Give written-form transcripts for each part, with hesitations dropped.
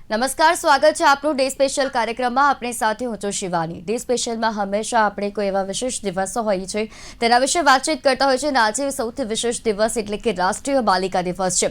નમસ્કાર, સ્વાગત છે આપનું ડે સ્પેશિયલ કાર્યક્રમમાં. આપણી સાથે હું છું શિવાની. ડે સ્પેશિયલમાં હંમેશા આપણે કોઈ એવા વિશેષ દિવસો હોય છે તેના વિશે વાતચીત કરતા હોય છે અને આજે સૌથી વિશેષ દિવસ એટલે કે રાષ્ટ્રીય બાલિકા દિવસ છે.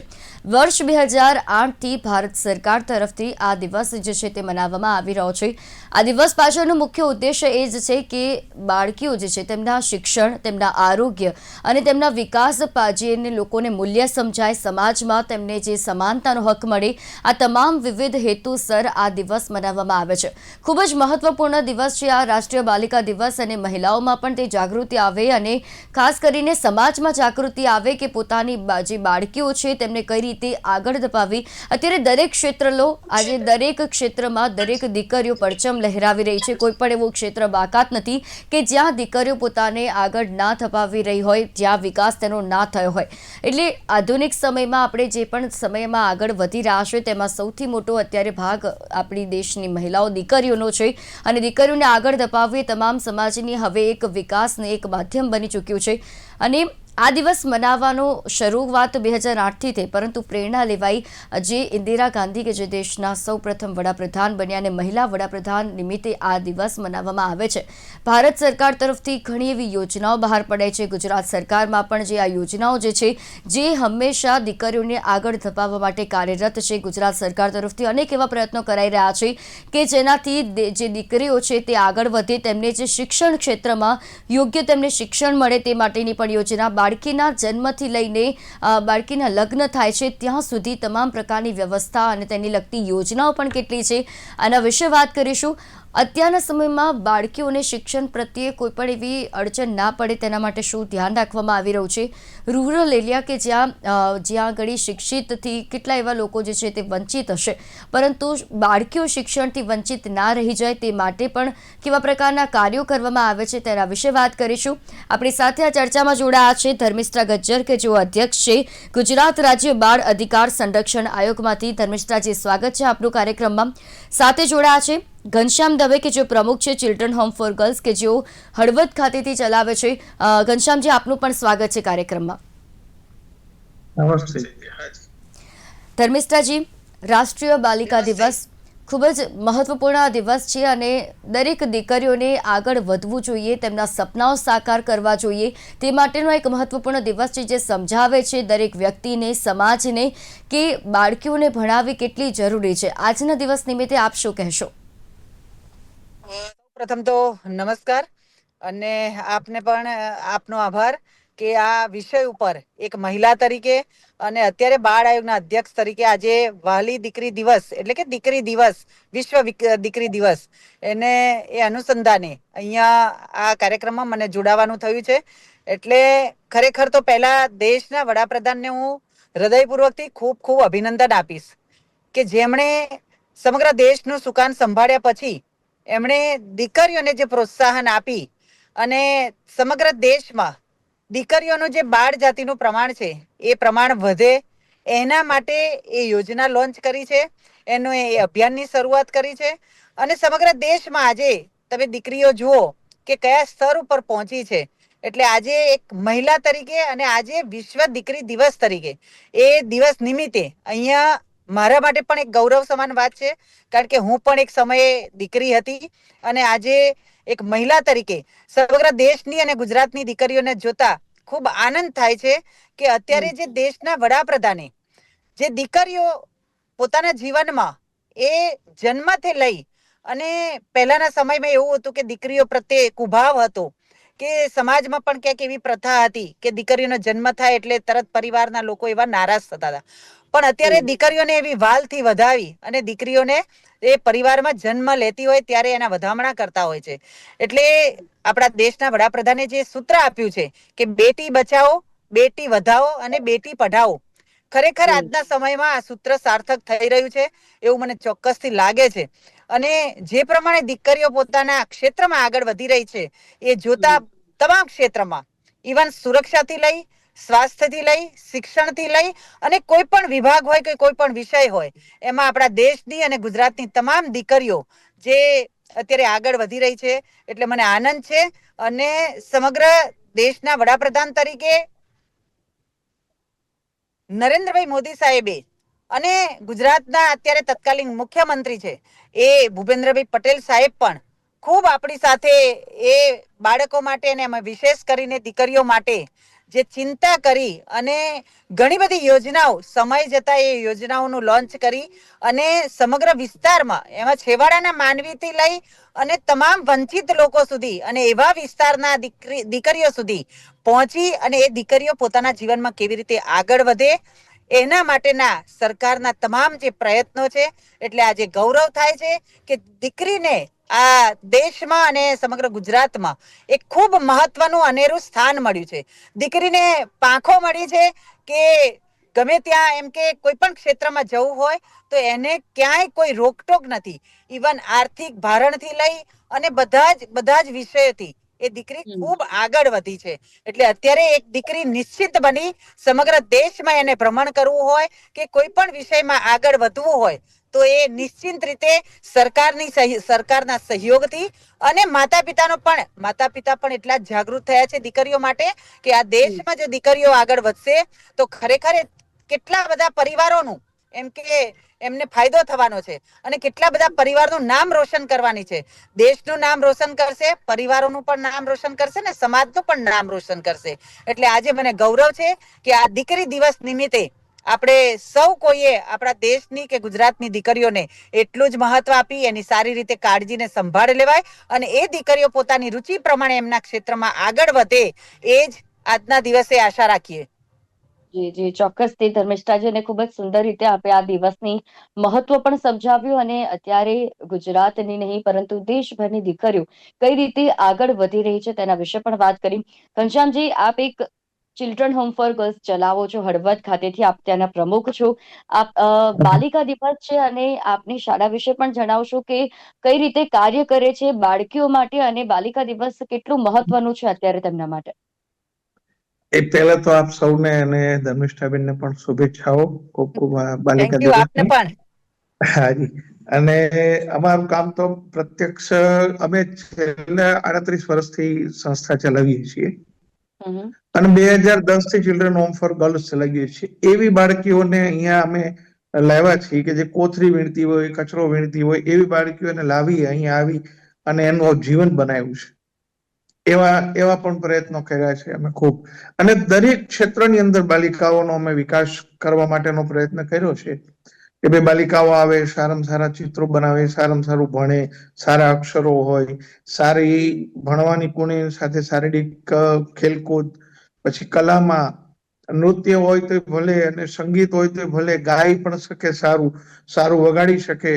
વર્ષ 2008થી ભારત સરકાર તરફથી આ દિવસ જે છે તે મનાવવામાં આવી રહ્યો છે. આ દિવસ પાછળનો મુખ્ય ઉદ્દેશ્ય એ જ છે કે બાળકીઓ જે છે તેમના શિક્ષણ, તેમના આરોગ્ય અને તેમના વિકાસ પાજીને લોકોને મૂલ્ય સમજાય, સમાજમાં તેમને જે સમાનતાનો હક મળે, આ તમામ વિવિધ હેતુસર આ દિવસ મનાવવામાં આવે છે. ખૂબ જ મહત્વપૂર્ણ દિવસ છે આ રાષ્ટ્રીય બાલિકા દિવસ અને મહિલાઓમાં પણ તે જાગૃતિ આવે અને ખાસ કરીને સમાજમાં જાગૃતિ આવે કે પોતાની જે બાળકીઓ છે તેમને કઈ રીતે આગળ ધપાવી. અત્યારે દરેક ક્ષેત્ર લો, આજે દરેક ક્ષેત્રમાં દરેક દીકરીઓ પરચમ લહેરાવી રહી છે. કોઈ પણ એવું ક્ષેત્ર બાકાત નથી કે જ્યાં દીકરીઓ પોતાને આગળ ના ધપાવી રહી હોય, જ્યાં વિકાસ તેનો ના થયો હોય. એટલે આધુનિક સમયમાં આપણે જે પણ સમયમાં આગળ વધી રહ્યા છે તેમાં સૌથી મોટો અત્યારે ભાગ આપણી દેશની મહિલાઓ દીકરીઓનો છે અને દીકરીઓને આગળ ધપાવવી તમામ સમાજની હવે એક વિકાસને એક માધ્યમ બની ચૂક્યું છે. અને આ દિવસ મનાવવાનો શરૂઆત 2008થી થઈ, પરંતુ પ્રેરણા લેવાઈ જે ઇન્દિરા ગાંધી કે જે દેશના સૌપ્રથમ વડાપ્રધાન બન્યા અને મહિલા વડાપ્રધાન નિમિત્તે આ દિવસ મનાવવામાં આવે છે. ભારત સરકાર તરફથી ઘણી એવી યોજનાઓ બહાર પડે છે. ગુજરાત સરકારમાં પણ જે આ યોજનાઓ જે છે જે હંમેશા દીકરીઓને આગળ ધપાવવા માટે કાર્યરત છે. ગુજરાત સરકાર તરફથી અનેક એવા પ્રયત્નો કરાઈ રહ્યા છે કે જેનાથી જે દીકરીઓ છે તે આગળ વધે, તેમને જે શિક્ષણ ક્ષેત્રમાં યોગ્ય તેમને શિક્ષણ મળે તે માટેની પણ યોજના, બાળકીના જન્મથી લઈને બાળકીના લગ્ન થાય છે ત્યાં સુધી તમામ પ્રકારની વ્યવસ્થા અને તેની લગતી યોજનાઓ પણ કેટલી છે આના વિશે વાત કરીશું. અત્યારના સમયમાં બાળકીઓને શિક્ષણ પ્રત્યે કોઈ પણ એવી અડચણ ના પડે તેના માટે શું ધ્યાન રાખવામાં આવી રહ્યું છે? રૂરલ એરિયા કે જ્યાં આગળ શિક્ષિતથી કેટલા એવા લોકો જે છે તે વંચિત હશે, પરંતુ બાળકીઓ શિક્ષણથી વંચિત ના રહી જાય તે માટે પણ કેવા પ્રકારના કાર્યો કરવામાં આવે છે તેના વિશે વાત કરીશું. આપણી સાથે આ ચર્ચામાં જોડાયા છે ધર્મિષ્ઠા ગજ્જર કે જેઓ અધ્યક્ષ છે ગુજરાત રાજ્ય બાળ અધિકાર સંરક્ષણ આયોગમાંથી. ધર્મિષ્ઠાજી, સ્વાગત છે આપનું કાર્યક્રમમાં. સાથે જોડાયા છે ઘનશ્યામ દવે કે જેઓ પ્રમુખ છે ચિલ્ડ્રન હોમ ફોર ગર્લ્સ કે જેઓ હળવદ ખાતેથી ચલાવે છે. ઘનશ્યામજી, આપનું પણ સ્વાગત છે કાર્યક્રમમાં. નમસ્તે. ધર્મિષ્ઠાજી, રાષ્ટ્રીય બાલિકા દિવસ ખૂબ જ મહત્વપૂર્ણ દિવસ છે અને દરેક દીકરીઓને આગળ વધવું જોઈએ, તેમના સપનાઓ સાકાર કરવા જોઈએ તે માટેનો એક મહત્વપૂર્ણ દિવસ છે જે સમજાવે છે દરેક વ્યક્તિને, સમાજને કે બાળકીઓને ભણાવવી કેટલી જરૂરી છે. આજના દિવસ નિમિત્તે આપ શું કહેશો? પ્રથમ તો નમસ્કાર અને આપને પણ આપનો આભાર કે આ વિષય ઉપર એક મહિલા તરીકે અને અત્યારે બાળ આયોગના અધ્યક્ષ તરીકે આજે વહાલી દીકરી દિવસ એટલે કે દીકરી દિવસ, વિશ્વ દીકરી દિવસ એને એ અનુસંધાને અહીંયા આ કાર્યક્રમમાં મને જોડાવાનું થયું છે. એટલે ખરેખર તો પહેલા દેશના વડાપ્રધાનને હું હૃદયપૂર્વકથી ખૂબ ખૂબ અભિનંદન આપીશ કે જેમણે સમગ્ર દેશનું સુકાન સંભાળ્યા પછી એમણે દીકરીઓને જે પ્રોત્સાહન આપી અને સમગ્ર દેશમાં દીકરીઓનું જે બાળ જાતિનું પ્રમાણ છે એ પ્રમાણ વધે એના માટે એ યોજના લોન્ચ કરી છે. એનો એ અભિયાનની શરૂઆત કરી છે અને સમગ્ર દેશમાં આજે તમે દીકરીઓ જુઓ કે કયા સ્તર ઉપર પહોંચી છે. એટલે આજે એક મહિલા તરીકે અને આજે વિશ્વ દીકરી દિવસ તરીકે એ દિવસ નિમિત્તે અહીંયા મારા માટે પણ એક ગૌરવ સમાન વાત છે, કારણ કે હું પણ એક સમયે દીકરી હતી અને આજે એક મહિલા તરીકે સમગ્ર દેશની અને ગુજરાતની દીકરીઓને જોતા ખૂબ આનંદ થાય છે કે અત્યારે જે દેશના વડાપ્રધાને જે દીકરીઓ પોતાના જીવનમાં એ જન્મથી લઈ અને પહેલાના સમયમાં એવું હતું કે દીકરીઓ પ્રત્યે કુભાવ હતો કે સમાજમાં પણ ક્યાંક એવી પ્રથા હતી કે દીકરીનો જન્મ થાય એટલે તરત પરિવારના લોકો એવા નારાજ થતા હતા. પણ અત્યારે દીકરીઓને એવી વાલથી વધાવી અને દીકરીઓને એ પરિવારમાં જન્મ લેતી હોય ત્યારે એના વધામણા કરતા હોય છે. એટલે આપણા દેશના વડાપ્રધાને જે સૂત્ર આપ્યું છે કે બેટી બચાવો, બેટી વધાવો અને બેટી પઢાઓ, ખરેખર આજના સમયમાં આ સૂત્ર સાર્થક થઈ રહ્યું છે એવું મને ચોક્કસથી લાગે છે. અને જે પ્રમાણે દીકરીઓ પોતાના ક્ષેત્રમાં આગળ વધી રહી છે એ જોતા તમામ ક્ષેત્રમાં ઇવન સુરક્ષાથી લઈ, સ્વાસ્થ્યથી લઈ, શિક્ષણથી લઈ અને કોઈ પણ વિભાગ હોય કે કોઈ પણ વિષય હોય એમાં આપણા દેશની અને ગુજરાતની તમામ દીકરીઓ જે અત્યારે આગળ વધી રહી છે. એટલે મને આનંદ છે અને સમગ્ર દેશના વડાપ્રધાન તરીકે નરેન્દ્રભાઈ મોદી સાહેબે અને ગુજરાતના અત્યારે તત્કાલીન મુખ્યમંત્રી છે એ ભૂપેન્દ્રભાઈ પટેલ સાહેબ પણ ખૂબ આપણી સાથે એ બાળકો માટે અને એમાં વિશેષ કરીને દીકરીઓ માટે જે ચિંતા કરી અને ઘણી બધી યોજનાઓ સમય જતા એ યોજનાઓનું લોન્ચ કરી અને સમગ્ર વિસ્તારમાં એમાં છેવાડાના માનવીથી લઈ અને તમામ વંચિત લોકો સુધી અને એવા વિસ્તારના દીકરીઓ સુધી પહોંચી અને એ દીકરીઓ પોતાના જીવનમાં કેવી રીતે આગળ વધે એના માટેના સરકારના તમામ જે પ્રયત્નો છે એટલે આજે ગૌરવ થાય છે કે દીકરીને આ દેશમાં અને સમગ્ર ગુજરાતમાં એક ખૂબ મહત્વનું અનેરું સ્થાન મળ્યું છે. દીકરીને પાંખો મળી છે કે ગમે ત્યાં એમ કે કોઈ પણ ક્ષેત્રમાં જવું હોય તો એને ક્યાંય કોઈ રોકટોક નથી. ઇવન આર્થિક ભારણથી લઈ અને બધા જ વિષયોથી એ દીકરી ખૂબ આગળ વધી છે. એટલે અત્યારે એક દીકરી નિશ્ચિત બની સમગ્ર દેશમાં એને ભ્રમણ કરવું હોય કે કોઈ પણ વિષયમાં આગળ વધવું હોય તો એ નિશ્ચિત રીતે સરકારના સહયોગથી અને માતા પિતા પણ એટલા જ જાગૃત થયા છે દીકરીઓ માટે કે આ દેશમાં જો દીકરીઓ આગળ વધશે તો ખરેખર કેટલા બધા પરિવારોનું એમ કે એમને ફાયદો થવાનો છે અને કેટલા બધા પરિવારનું નામ રોશન કરવાની છે. દેશનું નામ રોશન કરશે, પરિવારોનું પણ નામ રોશન કરશે ને સમાજનું પણ નામ રોશન કરશે. એટલે આજે મને ગૌરવ છે કે આ દીકરી દિવસ નિમિત્તે આપણે સૌ કોઈએ આપણા દેશની કે ગુજરાતની દીકરીઓને એટલું જ મહત્વ આપી એની સારી રીતે કાળજીને સંભાળ લેવાય અને એ દીકરીઓ પોતાની રુચિ પ્રમાણે એમના ક્ષેત્રમાં આગળ વધે એ જ આજના દિવસે આશા રાખીએ. જી જી ચોક્કસથી ધર્મિષ્ઠાજીને ખૂબ જ સુંદર રીતે આપે આ દિવસની મહત્વ પણ સમજાવ્યું અને અત્યારે ગુજરાતની નહીં પરંતુ દેશભરની દીકરીઓ કઈ રીતે આગળ વધી રહી છે તેના વિશે પણ વાત કરી. ઘનશ્યામજી, આપ એક ચિલ્ડ્રન હોમ ફોર ગર્લ્સ ચલાવો છો હળવદ ખાતેથી, આપ ત્યાંના પ્રમુખ છો. આપ બાલિકા દિવસ છે અને આપની શાળા વિશે પણ જણાવશો કે કઈ રીતે કાર્ય કરે છે બાળકીઓ માટે અને બાલિકા દિવસ કેટલું મહત્વનું છે અત્યારે તેમના માટે. એ પહેલા તો આપ સૌને અને ધર્મિષ્ઠાબેનને પણ શુભેચ્છાઓ ખૂબ ખૂબ બાલિકા થેન્ક યુ આપને દિવસની. પણ. હાજી. અને અમારું કામ તો પ્રત્યક્ષ અમે છેલ્લા 38 વર્ષથી સંસ્થા ચલાવીએ છીએ અને 2010 થી ચિલ્ડ્રન હોમ ફોર ગર્લ્સ ચલાવીએ છીએ. એવી બાળકીઓને અહીંયા અમે લાવ્યા છીએ કે જે કોથળી વીણતી હોય, કચરો વીણતી હોય એવી બાળકીઓને લાવી અહીંયા આવી અને એનું જીવન બનાવ્યું છે. એવા પણ પ્રયત્નો કર્યા છે અમે ખૂબ. અને દરેક ક્ષેત્રની અંદર બાલિકાઓનો અમે વિકાસ કરવા માટેનો પ્રયત્ન કર્યો છે કે ભાઈ બાલિકાઓ આવે, સારામાં સારા ચિત્રો બનાવે, સારામાં સારું ભણે, સારા અક્ષરો હોય, સારી ભણવાની કુણી સાથે શારીરિક ખેલકૂદ, પછી કલામાં નૃત્ય હોય તો ભલે અને સંગીત હોય તો ભલે, ગાઈ પણ શકે, સારું સારું વગાડી શકે,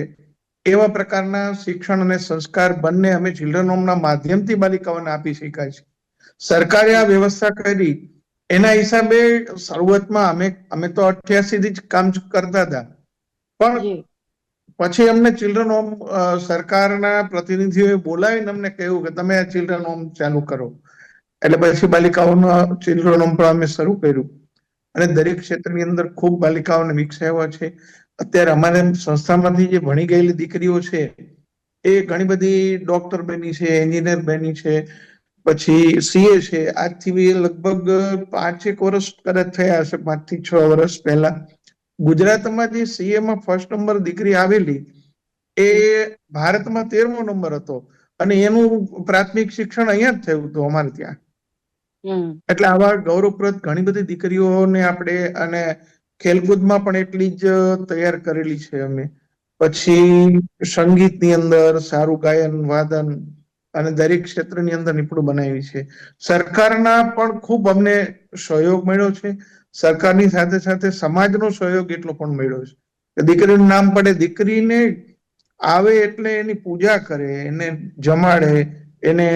એવા પ્રકારના શિક્ષણ અને સંસ્કાર બંને અમે ચિલ્ડ્રન હોમના માધ્યમથી બાલિકાઓને આપી શકાય છે. સરકારે આ વ્યવસ્થા કરી એના હિસાબે શરૂઆતમાં અમે તો 88 થી જ કામ કરતા હતા, પણ પછી અમને ચિલ્ડ્રન હોમ સરકારના પ્રતિનિધિઓએ બોલાવીને અમને કહ્યું કે તમે આ ચિલ્ડ્રન હોમ ચાલુ કરો. એટલે પછી બાલિકાઓનો ચિલ્ડ્રન હોમ પણ અમે શરૂ કર્યું અને દરેક ક્ષેત્રની અંદર ખૂબ બાલિકાઓને વિકસાવ્યા છે. અત્યારે અમારે સંસ્થામાંથી જે ભણી ગયેલી દીકરીઓ છે એ ઘણી બધી ડોક્ટર બની છે, એન્જિનિયર બની છે, પછી સીએ છે. આજથી લગભગ 5-1 વર્ષ કદાચ થયા હશે, 5 થી 6 વર્ષ પહેલા ગુજરાતમાં જે સીએમાં ફર્સ્ટ નંબર દીકરી આવેલી એ ભારતમાં 13મો નંબર હતો અને એનું પ્રાથમિક શિક્ષણ અહીંયા જ થયું હતું અમારે ત્યાં. એટલે આવા ગૌરવપ્રદ ઘણી બધી દીકરીઓને આપણે અને ખેલકૂદમાં પણ એટલી જ તૈયાર કરેલી છે અમે. પછી સંગીતની અંદર સારું ગાયન વાદન અને દરેક ક્ષેત્રની અંદર નિપુણ બનાવી છે. સરકારના પણ ખૂબ અમને સહયોગ મળ્યો છે. સરકારની સાથે સાથે સમાજનો સહયોગ એટલો પણ મળ્યો છે કે દીકરીનું નામ પડે, દીકરીને આવે એટલે એની પૂજા કરે, એને જમાડે, એને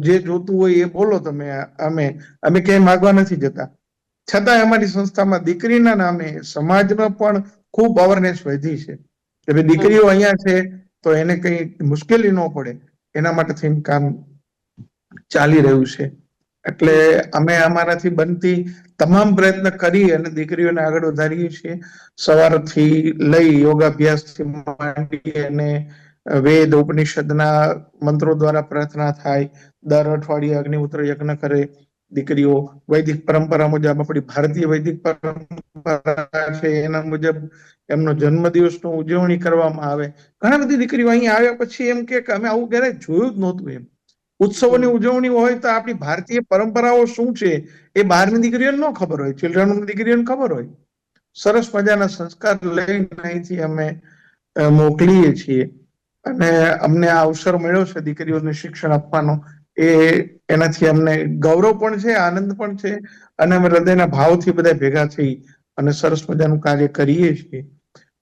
જે જોતું હોય એ બોલો તમે. અમે ક્યાંય માગવા નથી જતા, છતાં અમારી સંસ્થામાં દીકરીના નામે સમાજમાં પણ ખૂબ અવેરનેસ વધી છે કે ભાઈ દીકરીઓ અહીંયા છે તો એને કઈ મુશ્કેલી ન પડે એના માટે થઈને કામ ચાલી રહ્યું છે. એટલે અમે અમારાથી બનતી તમામ પ્રયત્ન કરી અને દીકરીઓને આગળ વધારીએ છીએ. સવારથી લઈ યોગાભ્યાસથી માંડી અને વેદ ઉપનિષદના મંત્રો દ્વારા પ્રાર્થના થાય, દર અઠવાડિયે અગ્નિહોત્ર યજ્ઞ કરે, દીકરીઓ વૈદિક પરંપરા મુજબ, આપણી ભારતીય વૈદિક પરંપરા છે એના મુજબ એમનો જન્મદિવસની ઉજવણી કરવામાં આવે. ઘણા બધી દીકરીઓ અહીંયા આવ્યા પછી એમ કે અમે આવું ક્યારેય જોયું જ નહોતું. એમ ઉત્સવોની ઉજવણી હોય તો આપણી ભારતીય પરંપરાઓ શું છે એ બહારની દીકરીઓને ન ખબર હોય, ચિલ્ડ્રન દીકરીઓને ખબર હોય. સરસ મજાના સંસ્કાર લઈને અહીંથી અમે મોકલીએ છીએ અને અમને આ અવસર મળ્યો છે દીકરીઓને શિક્ષણ આપવાનો. એનાથી અમને ગૌરવ પણ છે, આનંદ પણ છે અને અમે હૃદયના ભાવથી બધા ભેગા થઈ અને સરસ મજાનું કાર્ય કરીએ છીએ.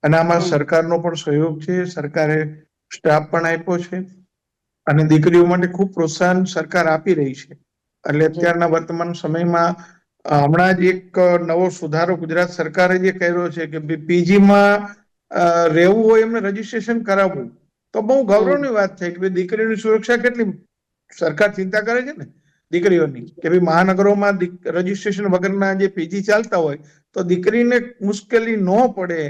અને આમાં સરકારનો પણ સહયોગ છે. સરકારે સ્ટાફ પણ આપ્યો છે અને દીકરીઓ માટે ખૂબ પ્રોત્સાહન સરકાર આપી રહી છે. એટલે અત્યારના વર્તમાન સમયમાં હમણાં જ એક નવો સુધારો ગુજરાત સરકારે જે કર્યો છે કે પીજીમાં રહેવું હોય એમને રજીસ્ટ્રેશન કરાવવું, તો બહુ ગૌરવની વાત છે કે દીકરીઓની સુરક્ષા કેટલી સરકાર ચિંતા કરે છે ને દીકરીઓની, કે ભાઈ મહાનગરોમાં રજીસ્ટ્રેશન વગરના જે પીજી ચાલતા હોય તો દીકરીને મુશ્કેલી ન પડે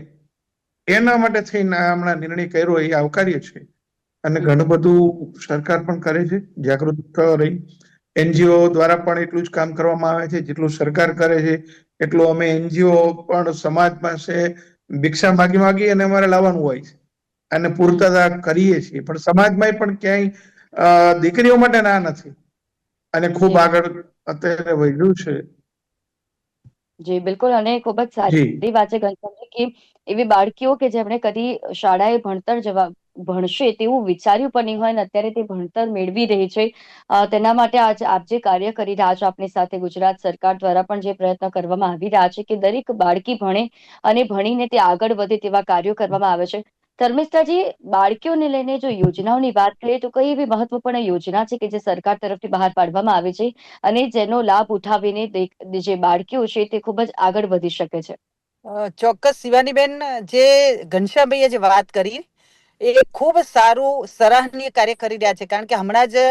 એના માટે થઈને હમણાં નિર્ણય કર્યો એ આવકાર્ય છે. અને ઘણું બધું સરકાર પણ કરે છે જાગૃત રહી. એનજીઓ દ્વારા પણ એટલું જ કામ કરવામાં આવે છે જેટલું સરકાર કરે છે એટલું અમે એનજીઓ પણ સમાજ પાસે ભિક્ષા માગી અને અમારે લાવવાનું હોય છે અને પૂરતા કરીએ છીએ. પણ સમાજમાં પણ ક્યાંય દીકરીઓ માટે ના નથી અને ખૂબ આગળ અત્યારે વધ્યું છે. જી બિલકુલ, અને ખૂબ જ જી સારી વાત છે ઘનશ્યામજી કે એવી બાળકીઓ કે જેમણે કદી શાળાએ ભણશે તેવું વિચાર્યું પણ નહીં હોય ને અત્યારે તે ભણતર મેળવી રહી છે. તેના માટે આપ જે કાર્ય કરી રહ્યા છો આપની સાથે ગુજરાત સરકાર દ્વારા પણ જે પ્રયત્ન કરવામાં આવી રહ્યા છે કે દરેક બાળકી ભણે અને ભણીને તે આગળ વધે તેવા કાર્યો કરવામાં આવે છે. ધર્મિષ્ઠાજી, બાળકીઓને લઈને જો યોજનાઓની વાત કરીએ તો કઈ એવી મહત્વપૂર્ણ યોજના છે કે જે સરકાર તરફથી બહાર પાડવામાં આવે છે અને જેનો લાભ ઉઠાવીને જે બાળકીઓ છે તે ખૂબ જ આગળ વધી શકે છે? ચોક્કસ શિવાનીબેન, જે ઘનશ્યામભાઈએ જે વાત કરી એ ખૂબ સારું સરાહનીય કાર્ય કરી રહ્યા છે. કારણ કે હમણાં જ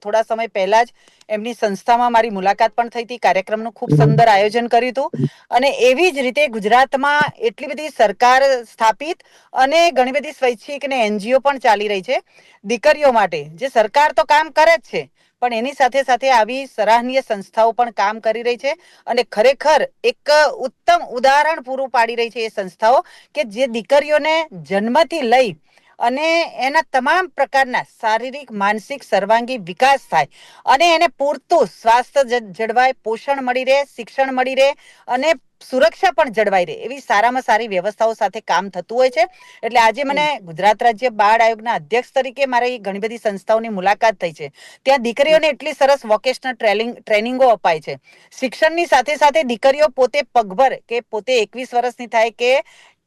થોડા સમય પહેલા જ એમની સંસ્થામાં મારી મુલાકાત પણ થઈ હતી. કાર્યક્રમનું ખૂબ સુંદર આયોજન કર્યું હતું અને એવી જ રીતે ગુજરાતમાં એટલી બધી સરકાર સ્થાપિત અને ઘણી બધી સ્વૈચ્છિક અને એનજીઓ પણ ચાલી રહી છે દીકરીઓ માટે. જે સરકાર તો કામ કરે જ છે પણ એની સાથે સાથે આવી સરાહનીય સંસ્થાઓ પણ કામ કરી રહી છે અને ખરેખર એક ઉત્તમ ઉદાહરણ પૂરું પાડી રહી છે એ સંસ્થાઓ કે જે દીકરીઓને જન્મથી લઈ અને એના તમામ પ્રકારના શારીરિક, માનસિક, સર્વાંગી વિકાસ થાય અને એને પૂરતું સ્વાસ્થ્ય જળવાય, પોષણ મળી રહે, શિક્ષણ મળી રહે અને સુરક્ષા પણ જળવાઈ રહે એવી સારામાં સારી વ્યવસ્થાઓ સાથે કામ થતું હોય છે. એટલે આજે મને ગુજરાત રાજ્ય બાળ આયોગના અધ્યક્ષ તરીકે મારી ઘણી બધી સંસ્થાઓની મુલાકાત થઈ છે. ત્યાં દીકરીઓને એટલી સરસ વોકેશનલ ટ્રેનિંગો અપાય છે. શિક્ષણની સાથે સાથે દીકરીઓ પોતે પગભર કે પોતે 21 વર્ષની થાય કે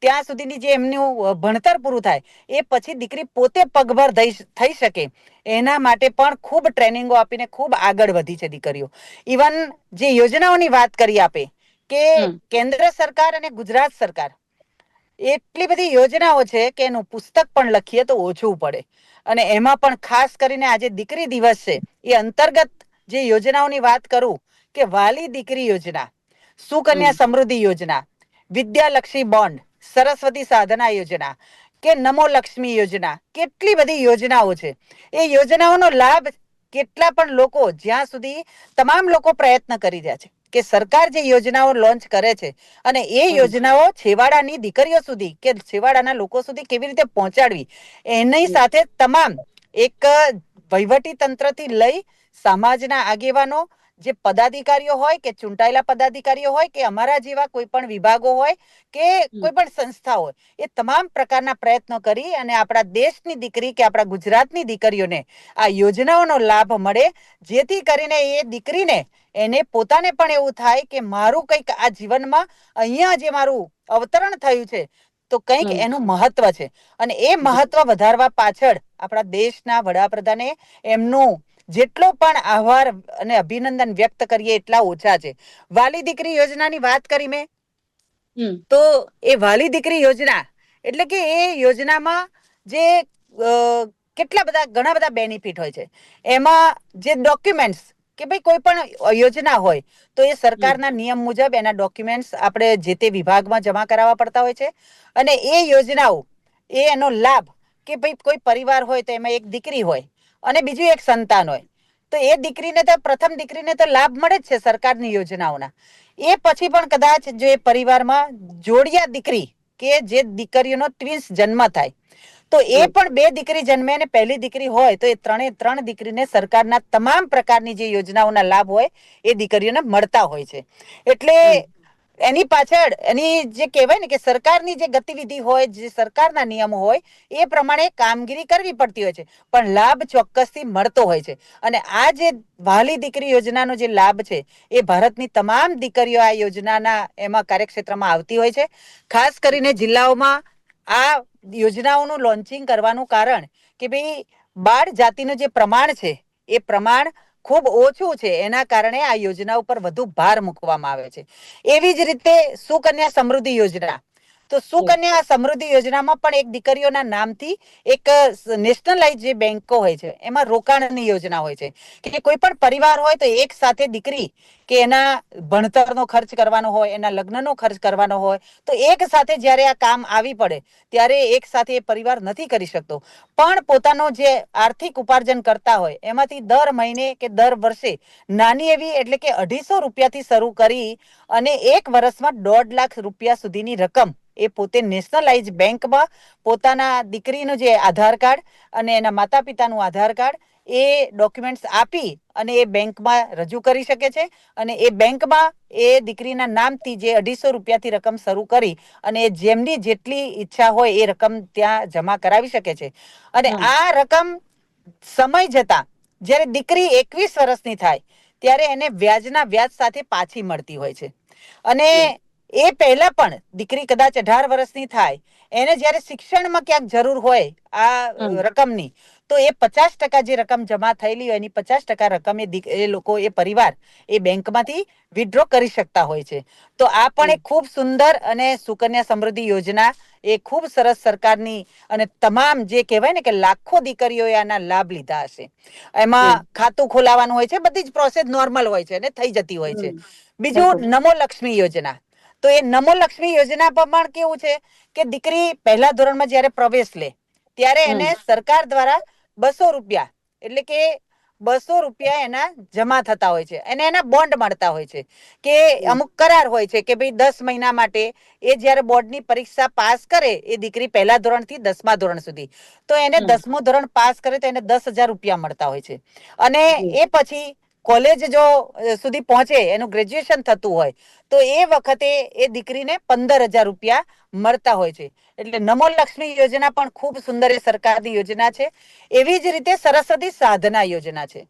ત્યાં સુધીની જે એમનું ભણતર પૂરું થાય એ પછી દીકરી પોતે પગભર થઈ શકે એના માટે પણ ખૂબ ટ્રેનિંગો આપીને ખૂબ આગળ વધી છે દીકરીઓ. ઇવન જે યોજનાઓની વાત કરી આપે કે કેન્દ્ર સરકાર અને ગુજરાત સરકાર એટલી બધી યોજનાઓ છે કે એનું પુસ્તક પણ લખીએ તો ઓછું પડે. અને એમાં પણ ખાસ કરીને આજે દીકરી દિવસ છે એ અંતર્ગત જે યોજનાઓની વાત કરું કે વાલી દીકરી યોજના, સુકન્યા સમૃદ્ધિ યોજના, વિદ્યાલક્ષી બોન્ડ, સરસ્વતી સાધના યોજના કે નમો લક્ષ્મી યોજના, કેટલી બધી યોજનાઓ છે. એ યોજનાઓનો લાભ કેટલા પણ લોકો, જ્યાં સુધી તમામ લોકો પ્રયત્ન કરી રહ્યા છે કે સરકાર જે યોજનાઓ લોન્ચ કરે છે અને એ યોજનાઓ છેવાડાની દીકરીઓ સુધી કે છેવાડાના લોકો સુધી કેવી રીતે પહોંચાડવી એની સાથે તમામ એક વહીવટી તંત્રથી લઈ સમાજના આગેવાનો, જે પદાધિકારીઓ હોય કે ચૂંટાયેલા પદાધિકારીઓ હોય કે અમારા જેવા કોઈ પણ વિભાગો હોય કે કોઈ પણ સંસ્થા હોય, એ તમામ પ્રકારના પ્રયત્નો કરી અને આપણા દેશની દીકરી કે આપણા ગુજરાતની દીકરીઓને આ યોજનાઓનો લાભ મળે, જેથી કરીને એ દીકરીને એને પોતાને પણ એવું થાય કે મારું કંઈક આ જીવનમાં અહીંયા જે મારું અવતરણ થયું છે તો કંઈક એનું મહત્વ છે. અને એ મહત્વ વધારવા પાછળ આપણા દેશના વડાપ્રધાને એમનું જેટલો પણ આભાર અને અભિનંદન વ્યક્ત કરીએ એટલા ઓછા છે. વાલી દીકરી યોજનાની વાત કરી મેં, તો એ વાલી દીકરી યોજના એટલે કે એ યોજનામાં જે કેટલા બધા ઘણા બધા બેનિફિટ હોય છે. એમાં જે ડોક્યુમેન્ટ્સ કે ભાઈ કોઈ પણ યોજના હોય તો એ સરકારના નિયમ મુજબ એના ડોક્યુમેન્ટ્સ આપણે જે તે વિભાગમાં જમા કરાવવા પડતા હોય છે અને એ યોજનાઓ એનો લાભ કે ભાઈ કોઈ પરિવાર હોય તો એમાં એક દીકરી હોય અને બીજું એક સંતાન હોય તો એ દીકરીને તો પ્રથમ દીકરીને તો લાભ મળે જ છે સરકારની યોજનાઓના. એ પછી પણ કદાચ જો એ પરિવારમાં જોડિયા દીકરી કે જે દીકરીઓનો ટ્વિન્સ જન્મ થાય તો એ પણ બે દીકરી જન્મે અને પહેલી દીકરી હોય તો એ ત્રણ દીકરીને સરકારના તમામ પ્રકારની જે યોજનાઓના લાભ હોય એ દીકરીઓને મળતા હોય છે. એટલે એની પાછળ એની જે કહેવાય ને કે સરકારની જે ગતિવિધિ હોય, જે સરકારના નિયમો હોય એ પ્રમાણે કામગીરી કરવી પડતી હોય છે, પણ લાભ ચોક્કસથી મળતો હોય છે. અને આ જે વહાલી દીકરી યોજનાનો જે લાભ છે એ ભારતની તમામ દીકરીઓ આ યોજનાના એમાં કાર્યક્ષેત્રમાં આવતી હોય છે. ખાસ કરીને જિલ્લાઓમાં આ યોજનાઓનું લોન્ચિંગ કરવાનું કારણ કે ભાઈ બાળ જાતિનું જે પ્રમાણ છે એ પ્રમાણ ખૂબ ઓછું છે, એના કારણે આ યોજના ઉપર વધુ ભાર મૂકવામાં આવે છે. એવી જ રીતે સુકન્યા સમૃદ્ધિ યોજના, તો સુકન્યા સમૃદ્ધિ યોજનામાં પણ એક દીકરીઓના નામથી એક નેશનલાઇઝ જે બેંકો હોય છે એમાં રોકાણની યોજના હોય છે કે કોઈ પણ પરિવાર હોય તો એક સાથે દીકરી કે એના ભણતરનો ખર્ચ કરવાનો હોય, એના લગ્નનો ખર્ચ કરવાનો હોય, તો એક સાથે જ્યારે આ કામ આવી પડે ત્યારે એક સાથે એ પરિવાર નથી કરી શકતો, પણ પોતાનો જે આર્થિક ઉપાર્જન કરતા હોય એમાંથી દર મહિને કે દર વર્ષે નાની એવી એટલે કે 250 રૂપિયાથી શરૂ કરી અને એક વર્ષમાં 1.5 લાખ રૂપિયા સુધીની રકમ એ પોતે નેશનલાઇઝ બેંકમાં પોતાના દીકરીનું જે આધાર કાર્ડ અને એના માતા પિતાનું આધાર કાર્ડ એ ડોક્યુમેન્ટ્સ આપી અને એ બેંકમાં રજૂ કરી શકે છે. અને એ બેંકમાં એ દીકરીના નામથી જે 250 રૂપિયાથી રકમ શરૂ કરી અને જેમની જેટલી ઈચ્છા હોય એ રકમ ત્યાં જમા કરાવી શકે છે. અને આ રકમ સમય જતા જ્યારે દીકરી 21 વર્ષની થાય ત્યારે એને વ્યાજના વ્યાજ સાથે પાછી મળતી હોય છે. અને એ પહેલા પણ દીકરી કદાચ 18 વર્ષની થાય એને જ્યારે શિક્ષણમાં ક્યાંક જરૂર હોય આ રકમની તો એ 50% જે રકમ જમા થયેલી હોય એની 50% રકમ એ લોકો એ પરિવાર એ બેંકમાંથી વિથડ્રો કરી શકતા હોય છે. તો આ પણ એક ખૂબ સુંદર અને સુકન્યા સમૃદ્ધિ યોજના એ ખૂબ સરસ સરકારની અને તમામ જે કહેવાય ને કે લાખો દીકરીઓએ આના લાભ લીધા હશે. એમાં ખાતું ખોલાવાનું હોય છે, બધી જ પ્રોસેસ નોર્મલ હોય છે અને થઈ જતી હોય છે. બીજું નમો લક્ષ્મી યોજના, તો એ નમો લક્ષ્મી યોજના પર પણ કેવું છે કે દીકરી પહેલા ધોરણમાં જ્યારે પ્રવેશ લે ત્યારે એને સરકાર દ્વારા 200 રૂપિયા એટલે કે 200 રૂપિયા એના જમા થતા હોય છે અને એના બોન્ડ મળતા હોય છે કે અમુક કરાર હોય છે કે ભાઈ 10 મહિના માટે એ જ્યારે બોર્ડની પરીક્ષા પાસ કરે એ દીકરી પહેલા ધોરણથી 10મા ધોરણ સુધી, તો એને 10મું ધોરણ પાસ કરે તો એને 10,000 રૂપિયા મળતા હોય છે. અને એ પછી કોલેજ જો સુધી પહોંચે એનું ગ્રેજ્યુએશન થતું હોય તો એ વખતે એ દીકરીને 15,000 રૂપિયા મળતા હોય છે. એટલે નમો લક્ષ્મી યોજના પણ ખૂબ સુંદર સરકારની યોજના છે. એવી જ રીતે સરસ્વતી સાધના યોજના છે,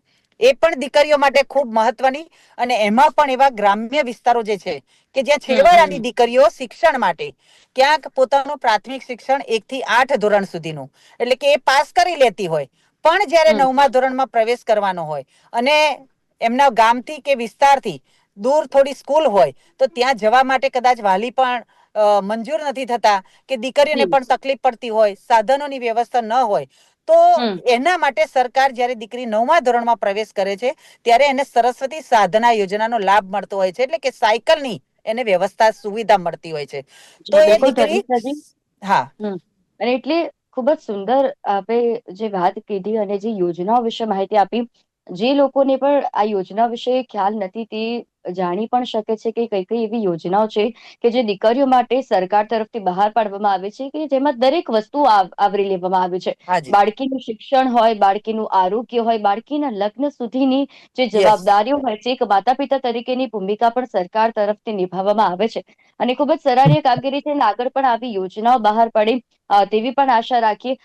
એ પણ દીકરીઓ માટે ખૂબ મહત્વની. અને એમાં પણ એવા ગ્રામ્ય વિસ્તારો જે છે કે જ્યાં છેવાડાની દીકરીઓ શિક્ષણ માટે ક્યાંક પોતાનું પ્રાથમિક શિક્ષણ 1 થી 8 ધોરણ સુધીનું એટલે કે એ પાસ કરી લેતી હોય, પણ જ્યારે 9મા ધોરણમાં પ્રવેશ કરવાનો હોય અને એમના ગામથી કે વિસ્તારથી દૂર થોડી સ્કૂલ હોય તો ત્યાં જવા માટે કદાચ વાલી પણ મંજૂર નથી થતા કે દીકરીઓને પણ તકલીફ પડતી હોય, સાધનોની વ્યવસ્થા ન હોય, તો એના માટે સરકાર જ્યારે દીકરી 9મા ધોરણમાં પ્રવેશ કરે છે ત્યારે એને સરસ્વતી સાધના યોજનાનો લાભ મળતો હોય છે, એટલે કે સાયકલની એને વ્યવસ્થા સુવિધા મળતી હોય છે. તો એ દીકરી હા અને એટલે ખૂબ જ સુંદર આપે જે વાત કીધી અને જે યોજનાઓ વિશે માહિતી આપી, જે લોકોને પણ આ યોજના વિશે ખ્યાલ નથી તે જાણી પણ શકે છે કે કઈ કઈ એવી યોજનાઓ છે કે જે દીકરીઓ માટે સરકાર તરફથી બહાર પાડવામાં આવે છે કે જેમાં દરેક વસ્તુ આવરી લેવામાં આવે છે. હાજી બાળકીનું શિક્ષણ હોય, બાળકીનું આરોગ્ય હોય, બાળકીના લગ્ન સુધીની જે યસ જવાબદારીઓ હોય છે, એક માતા પિતા તરીકેની ભૂમિકા પણ સરકાર તરફથી નિભાવવામાં આવે છે. અને ખૂબ જ સરાહનીય કામગીરી છે. આગળ પણ આવી યોજનાઓ બહાર પડે તેવી પણ આશા રાખીએ.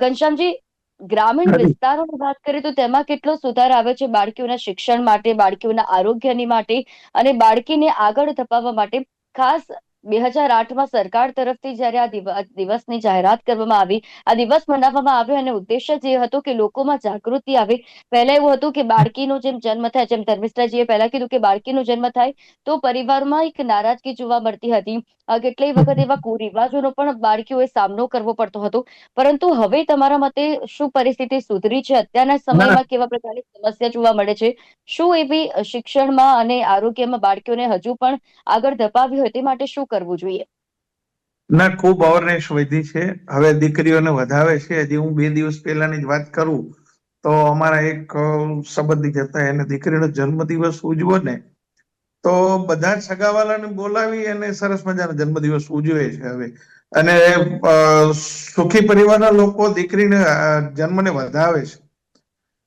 ઘનશ્યામજી, ગ્રામીણ વિસ્તારોની વાત કરીએ તો તેમાં કેટલો સુધાર આવે છે બાળકીઓના શિક્ષણ માટે, બાળકીઓના આરોગ્યની માટે અને બાળકીને આગળ ધપાવવા માટે. ખાસ 2008માં સરકાર તરફથી જયારે આ દિવસની જાહેરાત કરવામાં આવી, આ દિવસ મનાવવામાં આવ્યો અને ઉદ્દેશ્ય જે હતો કે લોકોમાં જાગૃતિ આવે. પહેલા એવું હતું કે બાળકીનો જેમ જન્મ થાય, જેમ ધર્મિષ્ઠાજીએ પહેલા કીધું કે બાળકીનો જન્મ થાય તો પરિવારમાં એક નારાજગી જોવા મળતી હતી. કેટલીય વખત એવા કુરિવાજોનો પણ બાળકીઓએ સામનો કરવો પડતો હતો. પરંતુ હવે તમારા મતે શું પરિસ્થિતિ સુધરી છે? અત્યારના ના સમયમાં કેવા પ્રકારની સમસ્યા જોવા મળે છે? શું એવી શિક્ષણમાં અને આરોગ્યમાં બાળકીઓને હજુ પણ આગળ ધપાવી હોય તે માટે શું કરવું જોઈએ? ના, ખૂબ અવેરનેસ વધી છે. હવે દીકરીઓને વધાવે છે. હજી હું 2 દિવસ પહેલાની જ વાત કરું તો અમારા એક સંબંધી હતા, એને દીકરીનો જન્મદિવસ ઉજવો ને તો બધા જ સગાવાલાને બોલાવી અને સરસ મજાનો જન્મદિવસ ઉજવે છે હવે. અને સુખી પરિવારના લોકો દીકરીને જન્મને વધાવે છે.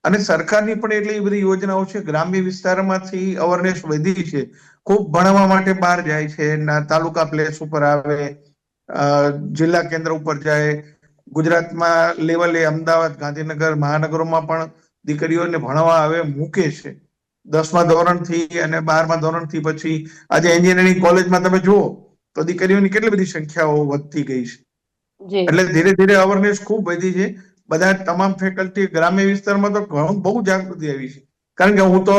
અને સરકારની પણ એટલી બધી યોજનાઓ છે. ગ્રામ્ય વિસ્તારમાંથી અવેરનેસ વધી છે. ખૂબ ભણવા માટે બહાર જાય છે, તાલુકા પ્લેસ ઉપર આવે, જિલ્લા કેન્દ્ર ઉપર જાય, ગુજરાતમાં લેવલે અમદાવાદ, ગાંધીનગર, મહાનગરોમાં પણ દીકરીઓને ભણવા આવે મૂકે છે. 10મા ધોરણથી અને 12મા ધોરણથી પછી આજે એન્જિનિયરિંગ કોલેજમાં તમે જુઓ તો દીકરીઓની કેટલી બધી સંખ્યાઓ વધતી ગઈ છે. જી એટલે ધીરે ધીરે અવેરનેસ ખૂબ વધી છે. બધા તમામ ફેકલ્ટી ગ્રામ્ય વિસ્તારમાં તો ઘણું બહુ જાગૃતિ આવી છે. કારણ કે હું તો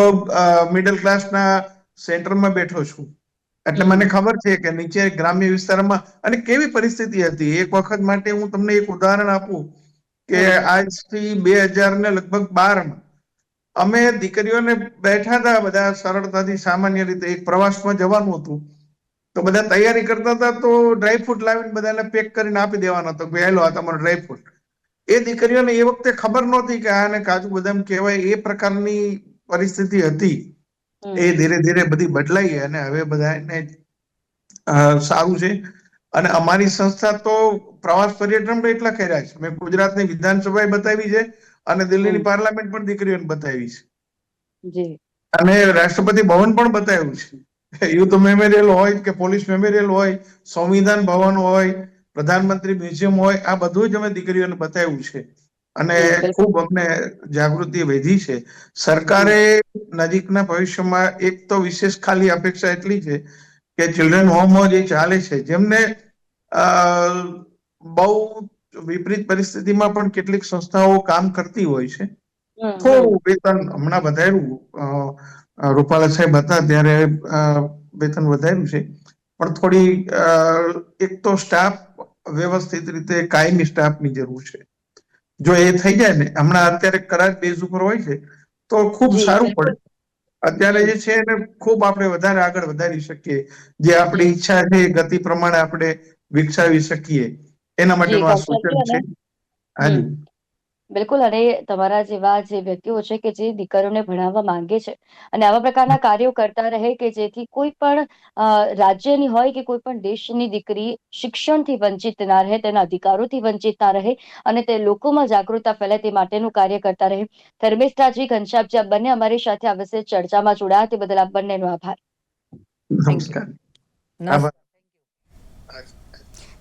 મિડલ ક્લાસના સેન્ટરમાં બેઠો છું, એટલે મને ખબર છે કે નીચે ગ્રામ્ય વિસ્તારમાં અને કેવી પરિસ્થિતિ હતી. એક વખત માટે હું તમને એક ઉદાહરણ આપું કે આજથી 2012 અમે દીકરીઓને બેઠા હતા બધા સરળતાથી, સામાન્ય રીતે એક પ્રવાસમાં જવાનું હતું તો બધા તૈયારી કરતા હતા, તો ડ્રાયફ્રૂટ લાવીને બધાને પેક કરીને આપી દેવાનો હતો કે લો આ તમારો ડ્રાયફ્રૂટ. એ દીકરીઓને એ વખતે ખબર નહોતી કે આને કાજુ બદામ કહેવાય. એ પ્રકારની પરિસ્થિતિ હતી. એ ધીરે ધીરે બધી બદલાઈ અને હવે બધાને સારું છે. અને અમારી સંસ્થા તો પ્રવાસ પર્યટન એટલા કર્યા છે. મેં ગુજરાતની વિધાનસભાએ બતાવી છે અને દિલ્હીની પાર્લામેન્ટ પણ દીકરીઓને બતાવી છે. જી અને રાષ્ટ્રપતિ ભવન પણ બતાવ્યું છે. યુદ્ધ મેમોરિયલ હોય કે પોલીસ મેમોરિયલ હોય, સંવિધાન ભવન હોય, પ્રધાનમંત્રી મ્યુઝિયમ હોય, આ બધું જ અમે દીકરીઓને બતાવ્યું છે. અને જી બિલકુલ ખૂબ અમને જાગૃતિ વધી છે. સરકારે નજીકના ભવિષ્યમાં એક તો વિશેષ ખાલી અપેક્ષા એટલી છે કે ચિલ્ડ્રન હોમો જે ચાલે છે, જેમને બહુ વિપરીત પરિસ્થિતિમાં પણ કેટલીક સંસ્થાઓ કામ કરતી હોય છે, થોડું વેતન હમણાં વધાર્યું. રૂપાલા સાહેબ હતા ત્યારે વેતન વધાર્યું છે, પણ થોડી એક તો સ્ટાફ વ્યવસ્થિત રીતે કાયમી સ્ટાફની જરૂર છે. જો એ થઈ જાય ને, હમણાં અત્યારે કરાર બેઝ ઉપર હોય છે તો ખૂબ જી સારું પડે. બિલકુલ અત્યારે જે છે એને ખૂબ આપણે વધારે આગળ વધારી શકીએ. જે આપણી જી ઈચ્છા છે એ ગતિ પ્રમાણે આપણે વિકસાવી શકીએ, એના જી માટેનું આ કૌશલ્ય સૂચન અને છે. હાજી. બિલકુલ. અને તમારા જેવા જે વ્યક્તિઓ છે કે જે દીકરીઓને ભણાવવા માંગે છે અને આવા પ્રકારના કાર્યો કરતા રહે કે જેથી કોઈ પણ રાજ્યની હોય કે કોઈ પણ દેશની દીકરી શિક્ષણથી વંચિત ના રહે, તેના અધિકારોથી વંચિત ના રહે અને તે લોકોમાં જાગૃતતા ફેલાય, તે માટેનું કાર્ય કરતા રહે. ધર્મેશજી, ઘનશ્યામજી, આપ બંને અમારી સાથે આ વિશે ચર્ચામાં જોડાયા તે બદલ આપ બંનેનો આભાર. Thank you. નમસ્કાર. આભાર.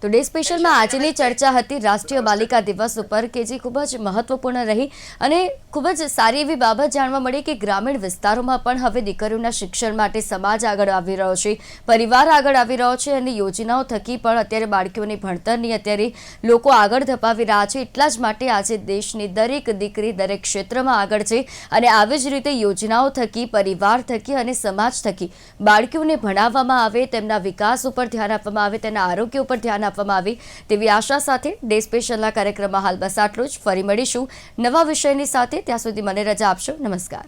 તો ડે સ્પેશિયલમાં આજની ચર્ચા હતી રાષ્ટ્રીય બાલિકા દિવસ ઉપર, કે જે ખૂબ જ મહત્વપૂર્ણ રહી અને ખૂબ જ સારી એવી બાબત જાણવા મળી કે ગ્રામીણ વિસ્તારોમાં પણ હવે દીકરીઓના શિક્ષણ માટે સમાજ આગળ આવી રહ્યો છે, પરિવાર આગળ આવી રહ્યો છે અને યોજનાઓ થકી પણ અત્યારે બાળકીઓની ભણતરની અત્યારે લોકો આગળ ધપાવી રહ્યા છે. એટલા જ માટે આજે દેશની દરેક દીકરી દરેક ક્ષેત્રમાં આગળ છે અને આવી જ રીતે યોજનાઓ થકી, પરિવાર થકી અને સમાજ થકી બાળકીઓને ભણાવવામાં આવે, તેમના વિકાસ ઉપર ધ્યાન આપવામાં આવે, તેના આરોગ્ય ઉપર ધ્યાન આપવામાં આવે તેવી આશા સાથે ડે સ્પેશિયલના કાર્યક્રમમાં હાલ બસ આટલું જ. ફરી મળીશું નવા વિષયની સાથે. ત્યાં સુધી મને રજા આપશો. નમસ્કાર.